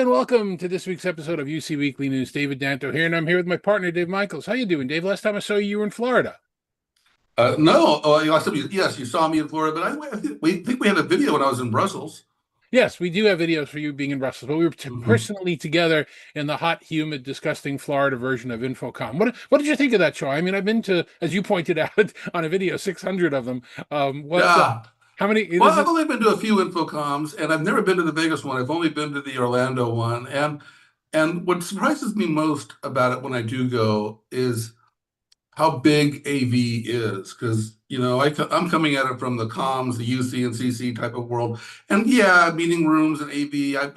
And welcome to this week's episode of UC Weekly News. David Danto here, and I'm here with my partner, Dave Michels. How you doing, Dave? Last time I saw you, you were in Florida. No, yes, you saw me in Florida, but I think we had a video when I was in Brussels. Yes, we do have videos for you being in Brussels, but we were Hmm. personally together in the hot, humid, disgusting Florida version of Infocom. What did you think of that show? I mean, I've been to, as you pointed out on a video, 600 of them. Yeah. How many? Well, This I've is only been to a few Infocoms, and I've never been to the Vegas one. I've only been to the Orlando one, and what surprises me most about it when I do go is how big AV is, because I'm coming at it from the comms, the UC and CC type of world, and yeah, meeting rooms and AV. I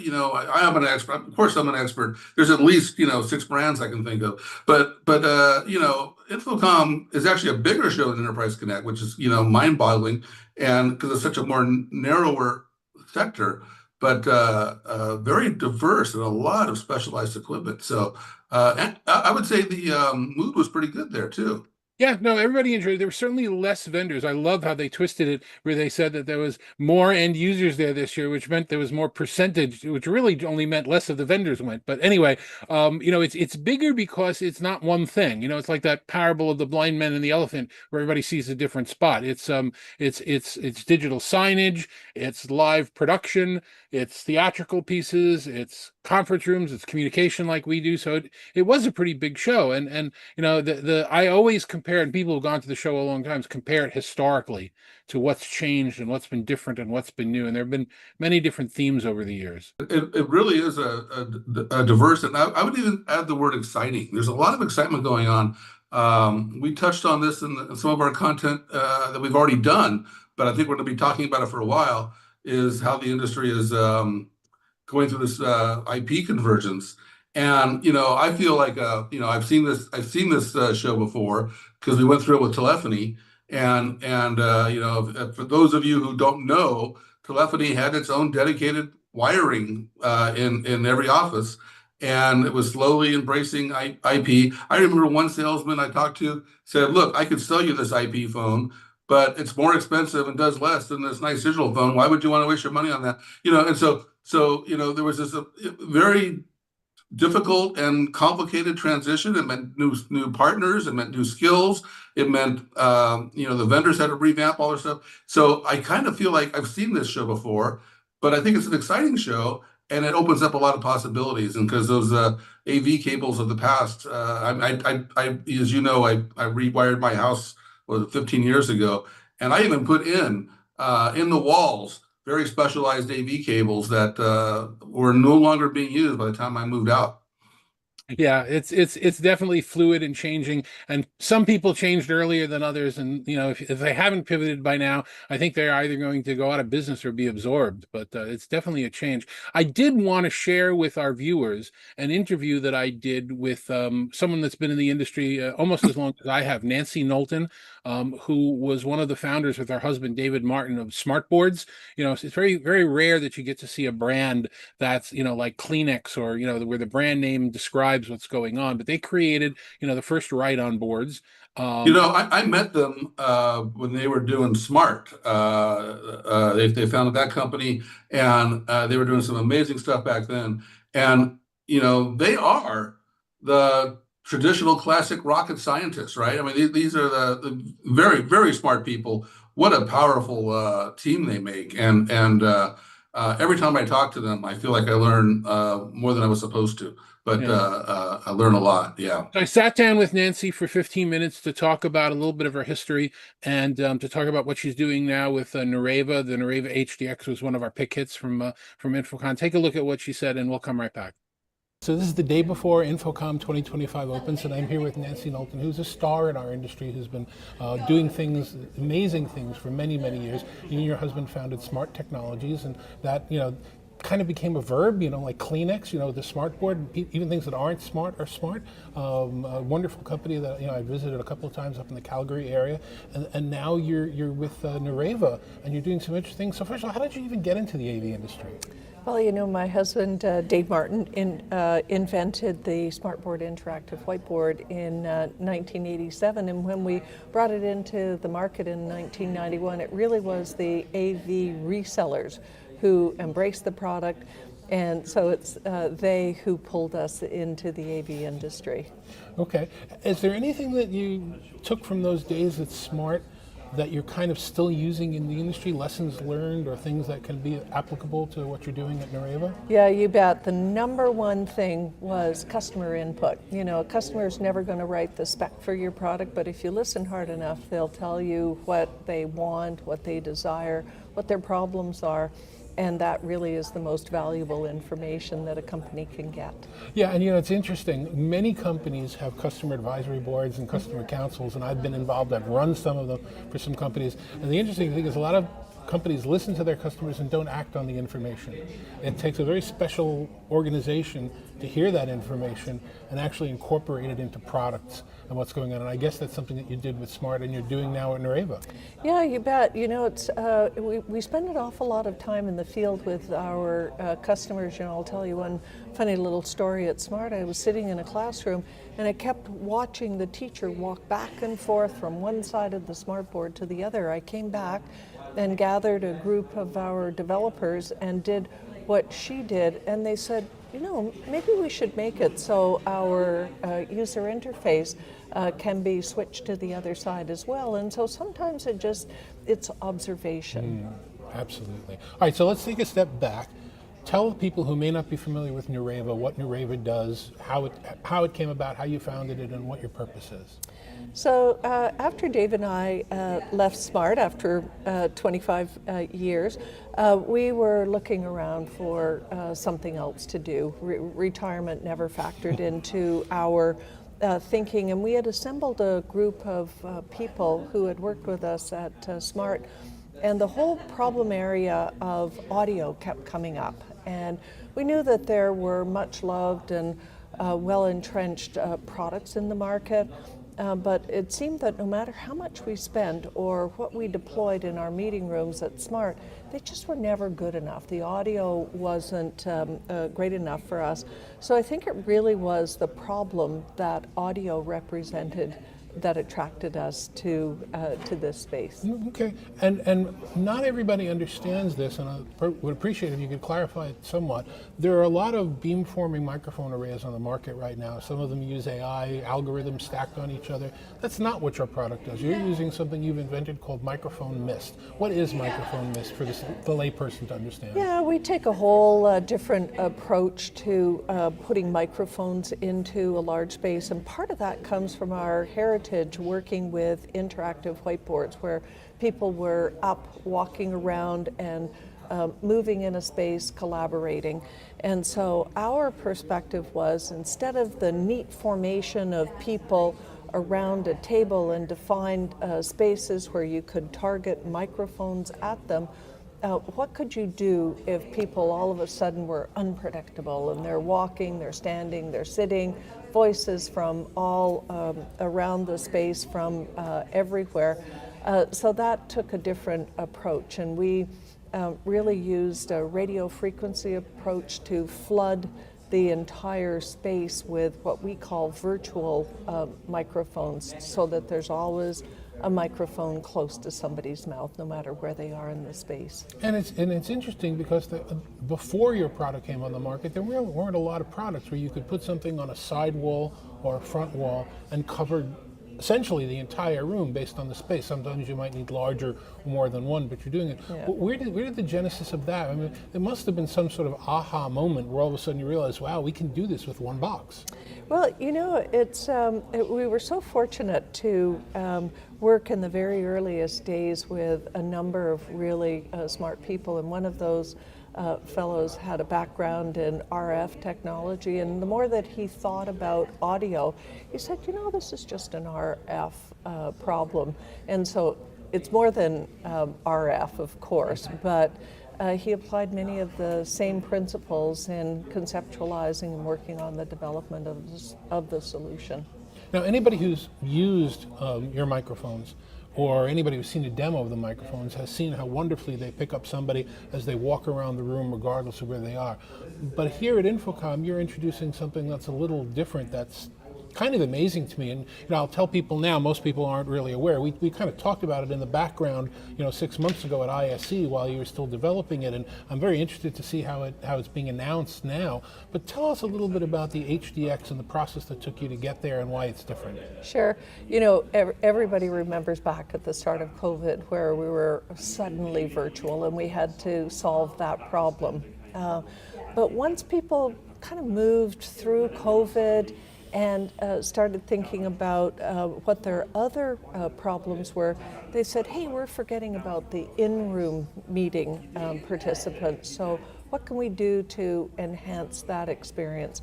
am an expert. Of course, I'm an expert. There's at least six brands I can think of, but Infocom is actually a bigger show than Enterprise Connect, which is mind-boggling, and because it's such a more narrower sector, but very diverse and a lot of specialized equipment. So. And I would say the mood was pretty good there too. Yeah, no, everybody enjoyed it. There were certainly less vendors. I love how they twisted it, where they said that there was more end users there this year, which meant there was more percentage, which really only meant less of the vendors went. But anyway, it's bigger because it's not one thing. It's like that parable of the blind man and the elephant, where everybody sees a different spot. It's digital signage, it's live production, it's theatrical pieces, it's conference rooms, it's communication like we do. So it was a pretty big show, and the I always compare, and people who've gone to the show a long time compare it historically to what's changed and what's been different and what's been new, and there have been many different themes over the years. It really is a diverse, and I would even add the word exciting. There's a lot of excitement going on. We touched on this in some of our content that we've already done, but I think we're going to be talking about it for a while, is how the industry is going through this IP convergence. And I feel like I've seen this show before because we went through it with telephony. And for those of you who don't know, telephony had its own dedicated wiring in every office, and it was slowly embracing IP. I remember one salesman I talked to said, "Look, I could sell you this IP phone, but it's more expensive and does less than this nice digital phone. Why would you want to waste your money on that?" And so there was this very difficult and complicated transition. It meant new partners. It meant new skills. It meant the vendors had to revamp all their stuff. So I kind of feel like I've seen this show before, but I think it's an exciting show, and it opens up a lot of possibilities. And because those AV cables of the past, as you know, I rewired my house 15 years ago, and I even put in the walls very specialized AV cables that were no longer being used by the time I moved out. Yeah, it's definitely fluid and changing, and some people changed earlier than others, and if they haven't pivoted by now, I think they're either going to go out of business or be absorbed. But it's definitely a change. I did want to share with our viewers an interview that I did with someone that's been in the industry almost as long as I have, Nancy Knowlton, who was one of the founders with her husband David Martin of Smartboards. It's very very rare that you get to see a brand that's like Kleenex, or where the brand name describes what's going on, but they created the first ride-on boards. I met them when they were doing Smart. They founded that company, and they were doing some amazing stuff back then. And they are the traditional classic rocket scientists, right? I mean, these are the very, very smart people. What a powerful team they make. And every time I talk to them, I feel like I learn more than I was supposed to. But Yeah. I learn a lot. Yeah. So I sat down with Nancy for 15 minutes to talk about a little bit of her history, and to talk about what she's doing now with Nureva. The Nureva HDX was one of our pick hits from Infocon. Take a look at what she said, and we'll come right back. So this is the day before Infocom 2025 opens, and I'm here with Nancy Knowlton, who's a star in our industry, who's been doing things, amazing things for many, many years. You and your husband founded Smart Technologies, and that, kind of became a verb, like Kleenex, the smart board, even things that aren't smart are smart. A wonderful company that, I visited a couple of times up in the Calgary area. And now you're with Nureva, and you're doing some interesting. So first of all, how did you even get into the AV industry? Well, my husband, Dave Martin, invented the Smartboard Interactive Whiteboard in 1987, and when we brought it into the market in 1991, it really was the AV resellers who embraced the product And so it's they who pulled us into the AV industry. Okay. Is there anything that you took from those days that's smart that you're kind of still using in the industry, lessons learned or things that can be applicable to what you're doing at Nureva? Yeah, you bet. The number one thing was customer input. You know, a customer's never going to write the spec for your product, but if you listen hard enough, they'll tell you what they want, what they desire, what their problems are. And that really is the most valuable information that a company can get. Yeah, and it's interesting. Many companies have customer advisory boards and customer councils, and I've been involved. I've run some of them for some companies. And the interesting thing is a lot of companies listen to their customers and don't act on the information. It takes a very special organization to hear that information and actually incorporate it into products and what's going on. And I guess that's something that you did with Smart and you're doing now at Nureva. Yeah, you bet. It's we spend an awful lot of time in the field with our customers. I'll tell you one funny little story at Smart. I was sitting in a classroom and I kept watching the teacher walk back and forth from one side of the Smart board to the other. I came back and gathered a group of our developers and did what she did, and they said, maybe we should make it so our user interface can be switched to the other side as well. And so sometimes it's observation. Absolutely. All right, so let's take a step back. Tell people who may not be familiar with Nureva what Nureva does, how it came about, how you founded it, and what your purpose is. So after Dave and I left Smart after 25 years, we were looking around for something else to do. Retirement never factored into our thinking, and we had assembled a group of people who had worked with us at Smart, and the whole problem area of audio kept coming up. And we knew that there were much loved and well-entrenched products in the market, but it seemed that no matter how much we spent or what we deployed in our meeting rooms at Smart, they just were never good enough. The audio wasn't great enough for us. So I think it really was the problem that audio represented that attracted us to this space. Okay, and not everybody understands this, and I would appreciate if you could clarify it somewhat. There are a lot of beamforming microphone arrays on the market right now. Some of them use AI algorithms stacked on each other. That's not what your product does. You're using something you've invented called microphone mist. What is microphone mist for the layperson to understand? Yeah, we take a whole different approach to putting microphones into a large space, and part of that comes from our heritage working with interactive whiteboards where people were up, walking around, and moving in a space, collaborating. And so our perspective was, instead of the neat formation of people around a table and defined spaces where you could target microphones at them, what could you do if people all of a sudden were unpredictable and they're walking, they're standing, they're sitting, voices from all around the space, from everywhere. So that took a different approach, and we really used a radio frequency approach to flood the entire space with what we call virtual microphones, so that there's always a microphone close to somebody's mouth, no matter where they are in the space. And it's interesting because before your product came on the market, there weren't a lot of products where you could put something on a side wall or a front wall and cover essentially the entire room based on the space. Sometimes you might need larger, more than one, but you're doing it. Yeah. Where did the genesis of that? I mean, it must have been some sort of aha moment where all of a sudden you realize, wow, we can do this with one box. Well, we were so fortunate to work in the very earliest days with a number of really smart people, and one of those fellows had a background in RF technology, and the more that he thought about audio, he said, this is just an RF problem. And so it's more than RF, of course, but he applied many of the same principles in conceptualizing and working on the development of the solution. Now, anybody who's used your microphones, or anybody who's seen a demo of the microphones, has seen how wonderfully they pick up somebody as they walk around the room regardless of where they are. But here at Infocom, you're introducing something that's a little different, that's kind of amazing to me. And I'll tell people now, most people aren't really aware. We kind of talked about it in the background, 6 months ago at ISC while you were still developing it, and I'm very interested to see how it's being announced now. But tell us a little bit about the HDX and the process that took you to get there and why it's different. Sure. Everybody remembers back at the start of COVID where we were suddenly virtual and we had to solve that problem. But once people kind of moved through COVID and started thinking about what their other problems were, they said, hey, we're forgetting about the in-room meeting participants. So what can we do to enhance that experience?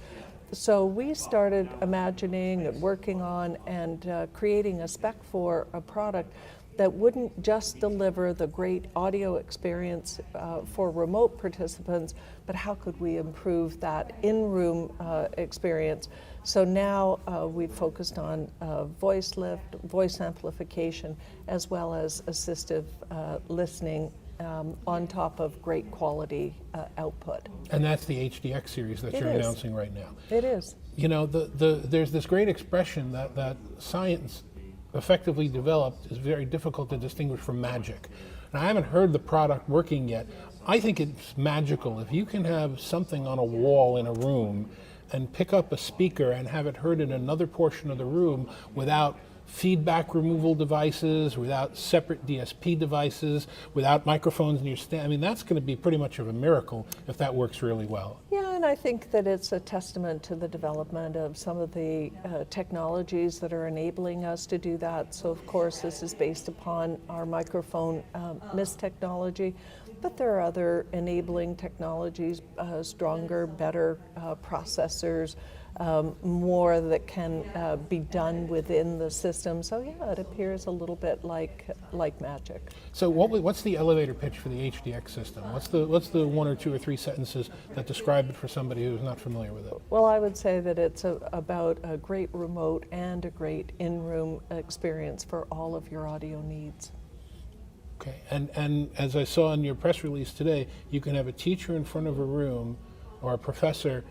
So we started imagining and working on and creating a spec for a product that wouldn't just deliver the great audio experience for remote participants, but how could we improve that in-room experience? So now we've focused on voice lift, voice amplification, as well as assistive listening on top of great quality output. And that's the HDX series that you're announcing right now. It is. There's this great expression that science effectively developed is very difficult to distinguish from magic. And I haven't heard the product working yet. I think it's magical. If you can have something on a wall in a room and pick up a speaker and have it heard in another portion of the room without feedback removal devices, without separate DSP devices, without microphones in your stand, that's going to be pretty much of a miracle if that works really well. Yeah, and I think that it's a testament to the development of some of the technologies that are enabling us to do that. So of course this is based upon our microphone MIST technology, but there are other enabling technologies, stronger, better processors, more that can be done within the system. So yeah, it appears a little bit like magic. So what's the elevator pitch for the HDX system? What's the one or two or three sentences that describe it for somebody who's not familiar with it? Well, I would say that it's about a great remote and a great in-room experience for all of your audio needs. Okay, and as I saw in your press release today, you can have a teacher in front of a room or a professor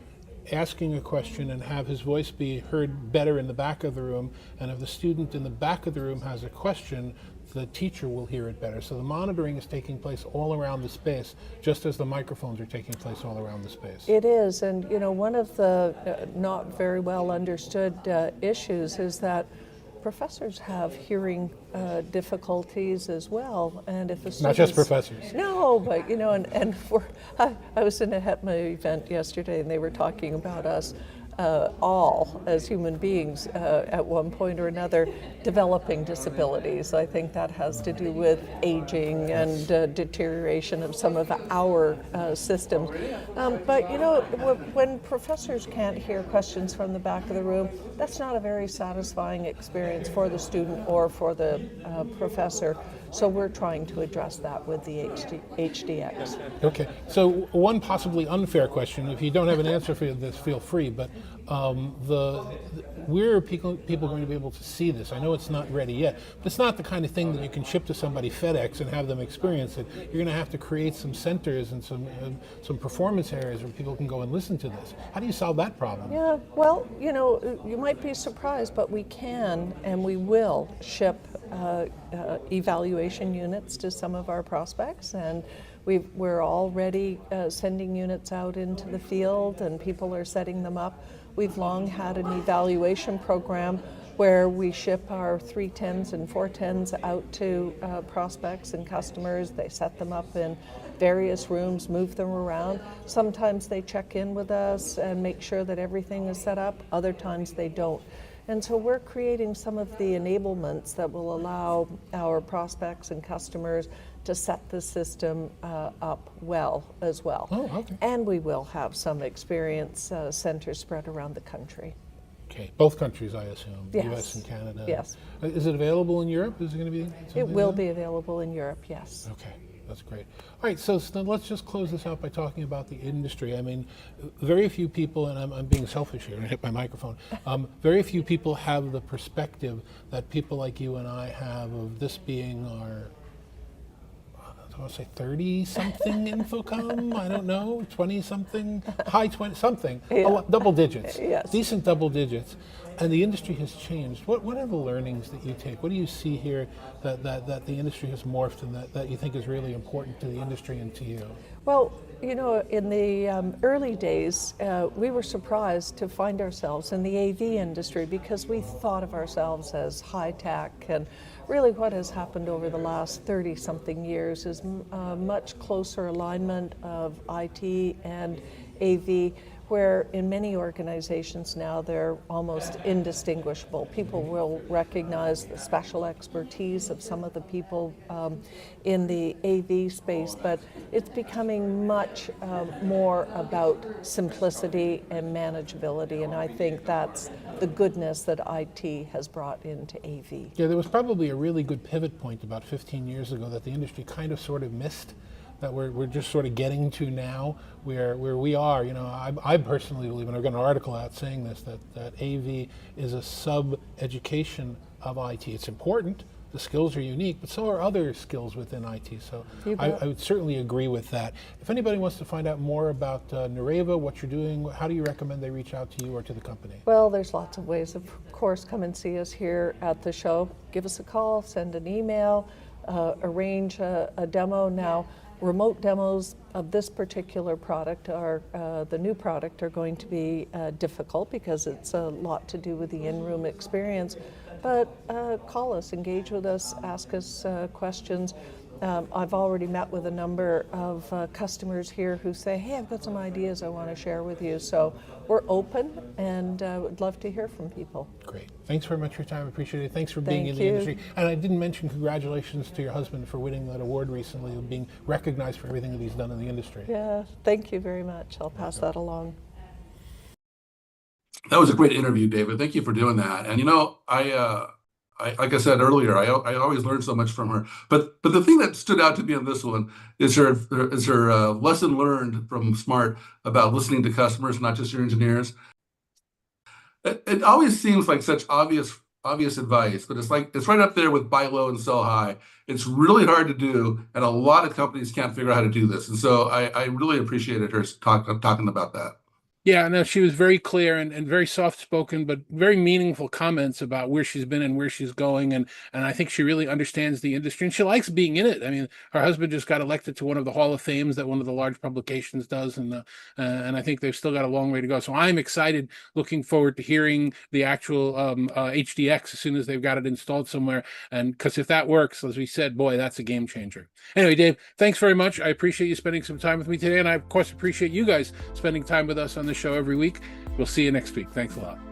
asking a question and have his voice be heard better in the back of the room, and if the student in the back of the room has a question, the teacher will hear it better. So the monitoring is taking place all around the space, just as the microphones are taking place all around the space. It is, and one of the not very well understood issues is that professors have hearing difficulties as well, and if a student, not just professors. No, but I was in a HETMA event yesterday, and they were talking about us all as human beings at one point or another developing disabilities. I think that has to do with aging and deterioration of some of our systems. But when professors can't hear questions from the back of the room, that's not a very satisfying experience for the student or for the professor. So we're trying to address that with the HDX. Okay, so one possibly unfair question, if you don't have an answer for this, feel free, but where are people going to be able to see this? I know it's not ready yet, but it's not the kind of thing that you can ship to somebody FedEx and have them experience it. You're going to have to create some centers and some performance areas where people can go and listen to this. How do you solve that problem? Yeah, well, you might be surprised, but we can and we will ship evaluation units to some of our prospects, and we're already sending units out into the field and people are setting them up. We've long had an evaluation program where we ship our 310s and 410s out to prospects and customers. They set them up in various rooms, move them around. Sometimes they check in with us and make sure that everything is set up. Other times they don't. And so we're creating some of the enablements that will allow our prospects and customers to set the system up well as well. Oh, okay. And we will have some experience centers spread around the country. Okay, both countries, I assume, Yes. U.S. and Canada. Yes. Is it available in Europe? Is it going to be? It will be available in Europe, yes. Okay. That's great. All right, so let's just close this out by talking about the industry. I mean, very few people, and I'm being selfish here, and I hit my microphone, very few people have the perspective that people like you and I have of this being our, I want to say 30-something Infocom, I don't know, 20-something, high 20, something, Yeah. double digits, Yes. decent double digits. And the industry has changed. What are the learnings that you take? What do you see here that the industry has morphed and that you think is really important to the industry and to you? Well, in the early days, we were surprised to find ourselves in the AV industry because we thought of ourselves as high tech. And really what has happened over the last 30-something years is much closer alignment of IT and AV, where in many organizations now they're almost indistinguishable. People will recognize the special expertise of some of the people in the AV space, but it's becoming much more about simplicity and manageability, and I think that's the goodness that IT has brought into AV. Yeah, there was probably a really good pivot point about 15 years ago that the industry kind of sort of missed, that we're just sort of getting to now, where we are. I personally believe, and I've got an article out saying this, that AV is a sub-education of IT. It's important, the skills are unique, but so are other skills within IT. So I would certainly agree with that. If anybody wants to find out more about Nureva, what you're doing, how do you recommend they reach out to you or to the company? Well, there's lots of ways. Of course, come and see us here at the show. Give us a call, send an email, arrange a demo. Now, remote demos of this particular product the new product, are going to be difficult because it's a lot to do with the in-room experience. But call us, engage with us, ask us questions. I've already met with a number of customers here who say, hey, I've got some ideas I want to share with you. So we're open and would love to hear from people. Great. Thanks very much for your time. I appreciate it. Thanks for being in the industry. And I didn't mention congratulations to your husband for winning that award recently, of being recognized for everything that he's done in the industry. Yeah, thank you very much. I'll pass that along. That was a great interview, David. Thank you for doing that. And I like I said earlier, I always learn so much from her. But the thing that stood out to me on this one is her lesson learned from Smart about listening to customers, not just your engineers. It always seems like such obvious advice, but it's right up there with buy low and sell high. It's really hard to do, and a lot of companies can't figure out how to do this. And so I really appreciated her talking about that. Yeah, no, she was very clear and very soft-spoken, but very meaningful comments about where she's been and where she's going. And I think she really understands the industry, and she likes being in it. I mean, her husband just got elected to one of the Hall of Fames that one of the large publications does, and I think they've still got a long way to go. So I'm excited, looking forward to hearing the actual HDX as soon as they've got it installed somewhere. And because if that works, as we said, boy, that's a game changer. Anyway, Dave, thanks very much. I appreciate you spending some time with me today, and I, of course, appreciate you guys spending time with us on the show every week. We'll see you next week. Thanks a lot.